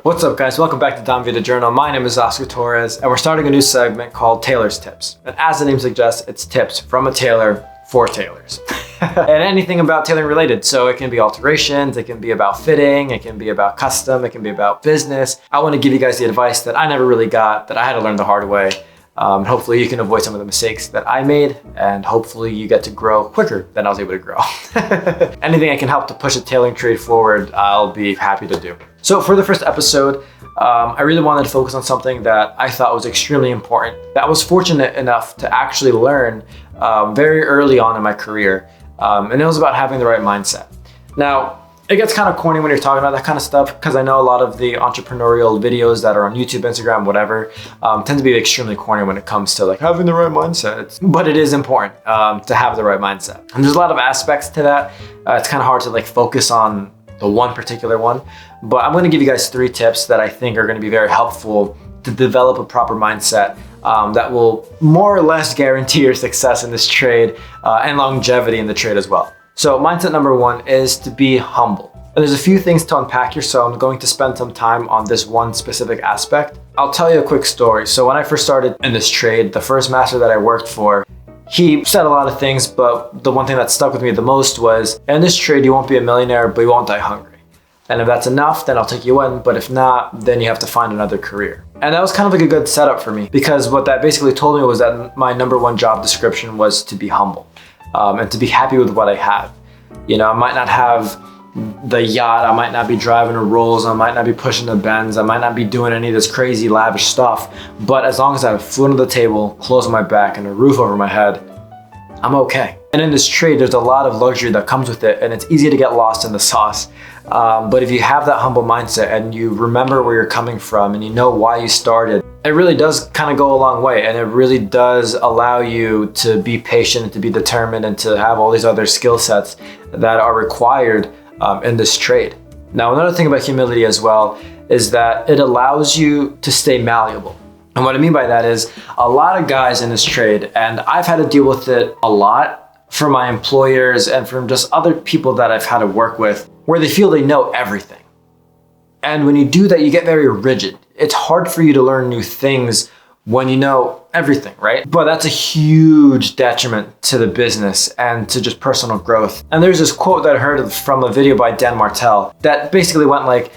What's up, guys? Welcome back to Don Vita Journal. My name is Oscar Torres, and we're starting a new segment called Tailor's Tips. And as the name suggests, it's tips from a tailor for tailors. And anything about tailoring related. So it can be alterations, it can be about fitting, it can be about custom, it can be about business. I want to give you guys the advice that I never really got, that I had to learn the hard way. Hopefully you can avoid some of the mistakes that I made, and hopefully you get to grow quicker than I was able to grow. Anything I can help to push the tailoring trade forward, I'll be happy to do. So for the first episode, I really wanted to focus on something that I thought was extremely important, that I was fortunate enough to actually learn very early on in my career. And it was about having the right mindset. Now, it gets kind of corny when you're talking about that kind of stuff, because I know a lot of the entrepreneurial videos that are on YouTube, Instagram, whatever, tend to be extremely corny when it comes to like having the right mindset. But it is important to have the right mindset. And there's a lot of aspects to that. It's kind of hard to like focus on the one particular one. But I'm going to give you guys 3 tips that I think are going to be very helpful to develop a proper mindset that will more or less guarantee your success in this trade and longevity in the trade as well. So mindset number 1 is to be humble. And there's a few things to unpack here, so I'm going to spend some time on this one specific aspect. I'll tell you a quick story. So when I first started in this trade, the first master that I worked for, he said a lot of things, but the one thing that stuck with me the most was, in this trade, you won't be a millionaire, but you won't die hungry. And if that's enough, then I'll take you in. But if not, then you have to find another career. And that was kind of like a good setup for me, because what that basically told me was that my number 1 job description was to be humble and to be happy with what I have. You know, I might not have the yacht, I might not be driving a Rolls, I might not be pushing the Benz, I might not be doing any of this crazy lavish stuff. But as long as I have food on the table, clothes on my back, and a roof over my head, I'm okay. And in this trade, there's a lot of luxury that comes with it, and it's easy to get lost in the sauce. But if you have that humble mindset and you remember where you're coming from and you know why you started, it really does kind of go a long way, and it really does allow you to be patient and to be determined and to have all these other skill sets that are required in this trade. Now, another thing about humility as well is that it allows you to stay malleable. And what I mean by that is a lot of guys in this trade, and I've had to deal with it a lot from my employers and from just other people that I've had to work with, where they feel they know everything. And when you do that, you get very rigid. It's hard for you to learn new things when you know everything, right? But that's a huge detriment to the business and to just personal growth. And there's this quote that I heard from a video by Dan Martell that basically went like,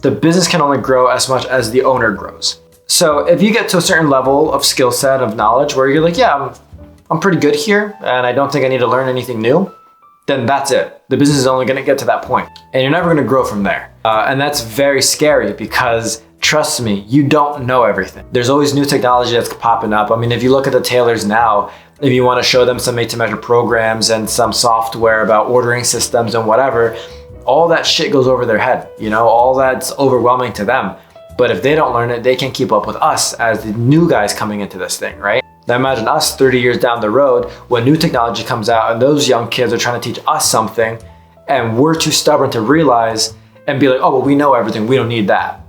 the business can only grow as much as the owner grows. So if you get to a certain level of skill set, of knowledge, where you're like, yeah, I'm pretty good here and I don't think I need to learn anything new, then that's it. The business is only going to get to that point, and you're never going to grow from there. And that's very scary, because trust me, you don't know everything. There's always new technology that's popping up. I mean, if you look at the tailors now, if you want to show them some made-to-measure programs and some software about ordering systems and whatever, all that shit goes over their head. You know, all that's overwhelming to them. But if they don't learn it, they can't keep up with us as the new guys coming into this thing, right? Now imagine us 30 years down the road when new technology comes out and those young kids are trying to teach us something, and we're too stubborn to realize and be like, oh, well, we know everything, we don't need that.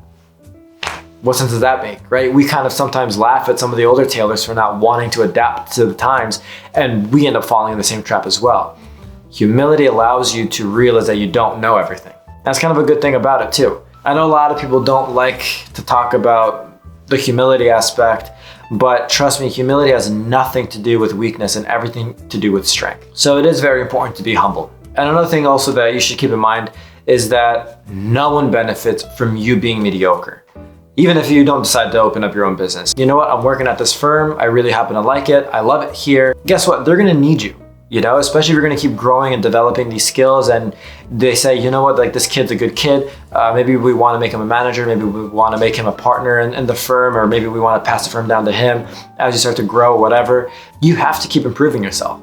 What sense does that make, right? We kind of sometimes laugh at some of the older tailors for not wanting to adapt to the times, and we end up falling in the same trap as well. Humility allows you to realize that you don't know everything. That's kind of a good thing about it too. I know a lot of people don't like to talk about the humility aspect, but trust me, humility has nothing to do with weakness and everything to do with strength. So it is very important to be humble. And another thing also that you should keep in mind is that no one benefits from you being mediocre. Even if you don't decide to open up your own business. You know what, I'm working at this firm, I really happen to like it, I love it here. Guess what, they're gonna need you. You know, especially if you're gonna keep growing and developing these skills, and they say, you know what, like this kid's a good kid. Maybe we wanna make him a manager, maybe we wanna make him a partner in the firm, or maybe we wanna pass the firm down to him as you start to grow, whatever. You have to keep improving yourself.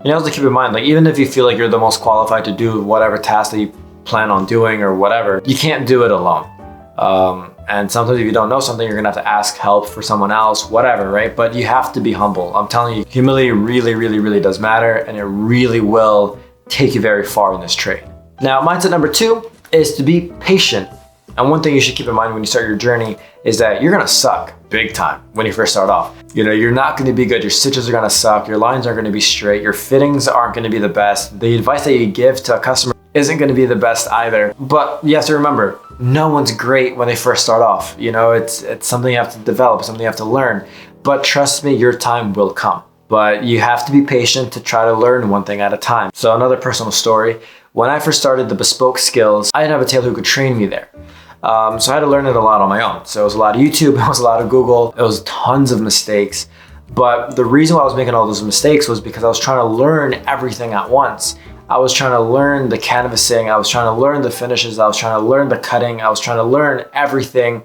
You have to keep in mind, like even if you feel like you're the most qualified to do whatever task that you plan on doing or whatever, you can't do it alone. And sometimes if you don't know something, you're gonna have to ask help for someone else, whatever, right? But you have to be humble. I'm telling you, humility really, really, really does matter, and it really will take you very far in this trade. Now, mindset number 2 is to be patient. And one thing you should keep in mind when you start your journey is that you're gonna suck big time when you first start off. You know, you're not gonna be good, your stitches are gonna suck, your lines aren't gonna be straight, your fittings aren't gonna be the best. The advice that you give to a customer isn't going to be the best either. But you have to remember, no one's great when they first start off. You know, it's something you have to develop, something you have to learn. But trust me, your time will come. But you have to be patient to try to learn one thing at a time. So another personal story, when I first started the bespoke skills, I didn't have a tailor who could train me there. So I had to learn it a lot on my own. So it was a lot of YouTube, it was a lot of Google, it was tons of mistakes. But the reason why I was making all those mistakes was because I was trying to learn everything at once. I was trying to learn the canvassing, I was trying to learn the finishes, I was trying to learn the cutting, I was trying to learn everything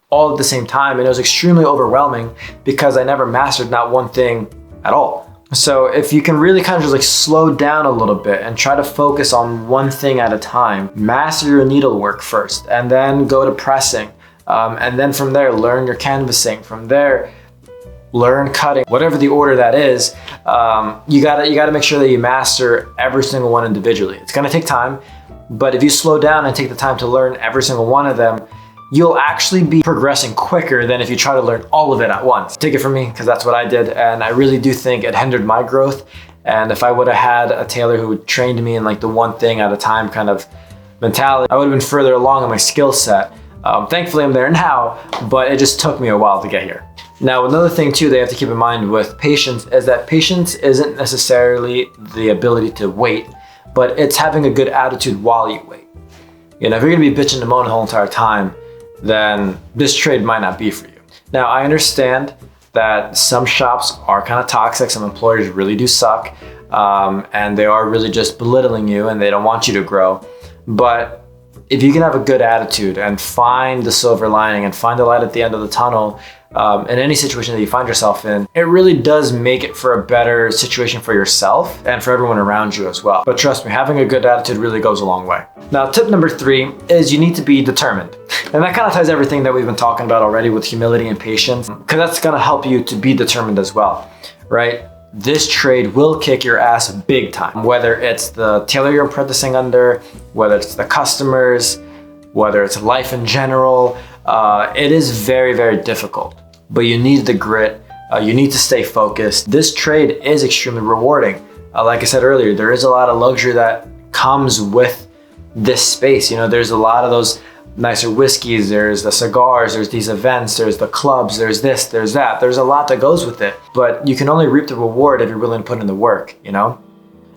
all at the same time. And it was extremely overwhelming because I never mastered not one thing at all. So if you can really kind of just like slow down a little bit and try to focus on one thing at a time, master your needlework first, and then go to pressing. And then from there, learn your canvassing. From there, learn cutting, whatever the order that is. You gotta make sure that you master every single one individually. It's gonna take time, but if you slow down and take the time to learn every single one of them, you'll actually be progressing quicker than if you try to learn all of it at once. Take it from me, because that's what I did, and I really do think it hindered my growth. And if I would have had a tailor who trained me in like the one thing at a time kind of mentality, I would have been further along in my skill set. Thankfully I'm there now, but it just took me a while to get here. Now, another thing too they have to keep in mind with patience is that patience isn't necessarily the ability to wait, but it's having a good attitude while you wait. You know, if you're gonna be bitching and moaning the whole entire time, then this trade might not be for you. Now, I understand that some shops are kind of toxic, some employers really do suck, and they are really just belittling you and they don't want you to grow. But if you can have a good attitude and find the silver lining and find the light at the end of the tunnel, in any situation that you find yourself in, it really does make it for a better situation for yourself and for everyone around you as well. But trust me, having a good attitude really goes a long way. Now, tip number 3 is you need to be determined. And that kind of ties everything that we've been talking about already with humility and patience, because that's gonna help you to be determined as well, right? This trade will kick your ass big time, whether it's the tailor you're apprenticing under, whether it's the customers, whether it's life in general. It is very, very difficult, but you need the grit. You need to stay focused. This trade is extremely rewarding. Like I said earlier, there is a lot of luxury that comes with this space. You know, there's a lot of those nicer whiskeys, there's the cigars, there's these events, there's the clubs, there's this, there's that. There's a lot that goes with it, but you can only reap the reward if you're willing to put in the work, you know?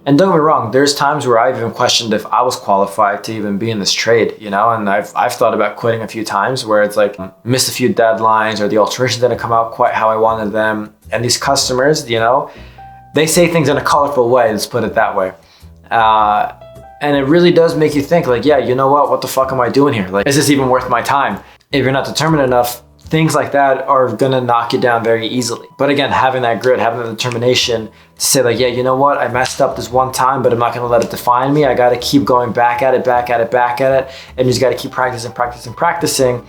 And don't get me wrong, there's times where I've even questioned if I was qualified to even be in this trade, you know? And I've thought about quitting a few times where it's like missed a few deadlines or the alterations didn't come out quite how I wanted them. And these customers, you know, they say things in a colorful way, let's put it that way. And it really does make you think like, yeah, you know what the fuck am I doing here? Like, is this even worth my time? If you're not determined enough, things like that are gonna knock you down very easily. But again, having that grit, having the determination to say like, yeah, you know what? I messed up this one time, but I'm not gonna let it define me. I gotta keep going back at it, and you just gotta keep practicing.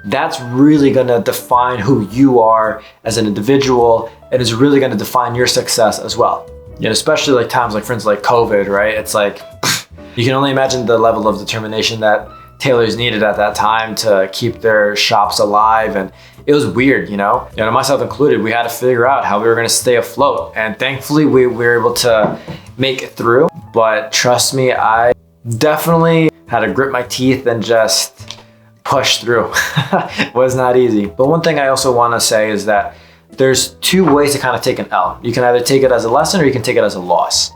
That's really gonna define who you are as an individual, and is really gonna define your success as well. You know, especially like times like, for instance, like COVID, right? It's like, you can only imagine the level of determination that tailors needed at that time to keep their shops alive. And it was weird, you know, myself included, we had to figure out how we were gonna stay afloat. And thankfully we were able to make it through. But trust me, I definitely had to grit my teeth and just push through. It was not easy. But one thing I also wanna say is that there's 2 ways to kind of take an L. You can either take it as a lesson or you can take it as a loss,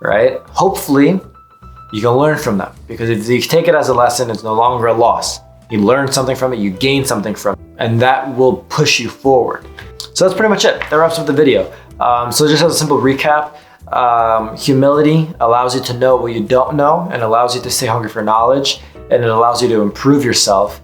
right? Hopefully, you can learn from them, because if you take it as a lesson, it's no longer a loss. You learn something from it, you gain something from it, and that will push you forward. So that's pretty much it. That wraps up the video. So just as a simple recap, humility allows you to know what you don't know and allows you to stay hungry for knowledge, and it allows you to improve yourself.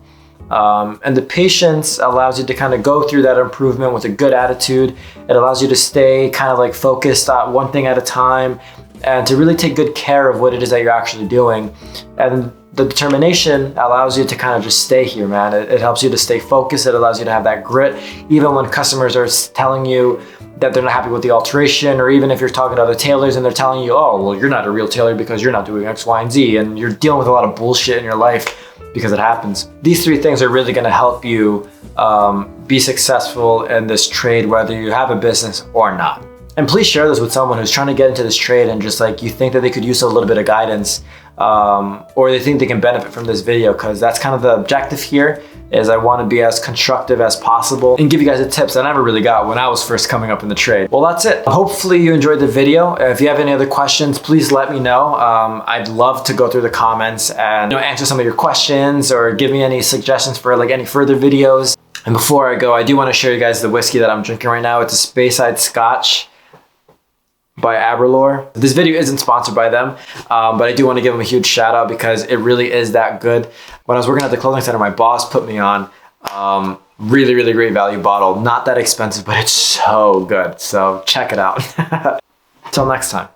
And the patience allows you to kind of go through that improvement with a good attitude. It allows you to stay kind of like focused on one thing at a time and to really take good care of what it is that you're actually doing. And the determination allows you to kind of just stay here, man. It helps you to stay focused. It allows you to have that grit, even when customers are telling you that they're not happy with the alteration, or even if you're talking to other tailors and they're telling you, oh, well, you're not a real tailor because you're not doing X, Y, and Z, and you're dealing with a lot of bullshit in your life because it happens. These 3 things are really gonna help you be successful in this trade, whether you have a business or not. And please share this with someone who's trying to get into this trade and just like you think that they could use a little bit of guidance. or they think they can benefit from this video, because that's kind of the objective here, is I want to be as constructive as possible and give you guys the tips that I never really got when I was first coming up in the trade. Well, that's it. Hopefully you enjoyed the video. If you have any other questions, please let me know. I'd love to go through the comments and answer some of your questions, or give me any suggestions for like any further videos. And before I go, I do want to show you guys the whiskey that I'm drinking right now. It's a Speyside Scotch by Tailor. This video isn't sponsored by them, but I do want to give them a huge shout out because it really is that good. When I was working at the clothing center, my boss put me on. Really, really great value bottle. Not that expensive, but it's so good. So check it out. Till next time.